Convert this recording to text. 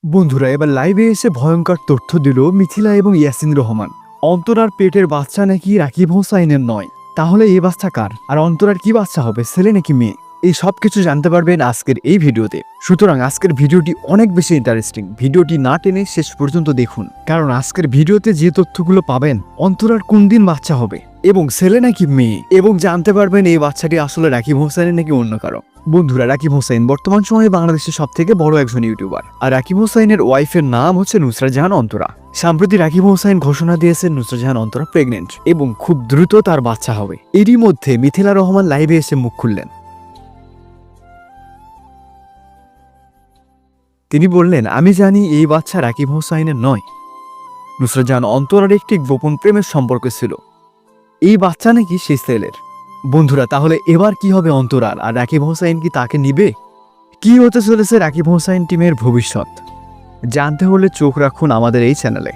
বন্ধুরা এবার লাইভে এসে ভয়ঙ্কর তথ্য দিল মিথিলা এবং ইয়াসিন রহমান। অন্তরার পেটের বাচ্চা নাকি রাকিব হোসাইনের নয়। তাহলে এই বাচ্চা কার? আর অন্তরার কি বাচ্চা হবে, ছেলে নাকি মেয়ে? এই সব কিছু জানতে পারবেন আজকের এই ভিডিওতে। সুতরাং আজকের ভিডিওটি অনেক বেশি ইন্টারেস্টিং। ভিডিওটি না টেনে শেষ পর্যন্ত দেখুন, কারণ আজকের ভিডিওতে যে তথ্যগুলো পাবেন, অন্তরার কোন দিন বাচ্চা হবে এবং ছেলে নাকি মেয়ে, এবং জানতে পারবেন এই বাচ্চাটি আসলে রাকিব হোসাইনের নাকি অন্য কারো। বন্ধুরা, রাকিব হোসাইন বর্তমান সময়ে বাংলাদেশের সব থেকে বড় একজন ইউটিউবার। আর রাকিব হোসাইনের ওয়াইফের নাম হচ্ছে নুসরাত জাহান অন্তরা। সম্প্রতি রাকিব হোসাইন ঘোষণা দিয়েছেন নুসরাত জাহান অন্তরা প্রেগনেন্ট এবং খুব দ্রুত তার বাচ্চা হবে। এরই মধ্যে মিথিলা রহমান লাইভে এসে মুখ খুললেন। তিনি বললেন, আমি জানি এই বাচ্চা রাকিব হোসাইনের নয়। নুসরাত জাহান অন্তরার একটি গোপন প্রেমের সম্পর্ক ছিল। এই বাচ্চা নাকি সেই ছেলের। বন্ধুরা, তাহলে এবার কি হবে অন্তরার? আর রাকিব হোসাইন কি তাকে নিবে? কি হতে চলেছে রাকিব হোসাইন টিমের ভবিষ্যৎ? জানতে হলে চোখ রাখুন আমাদের এই চ্যানেলে।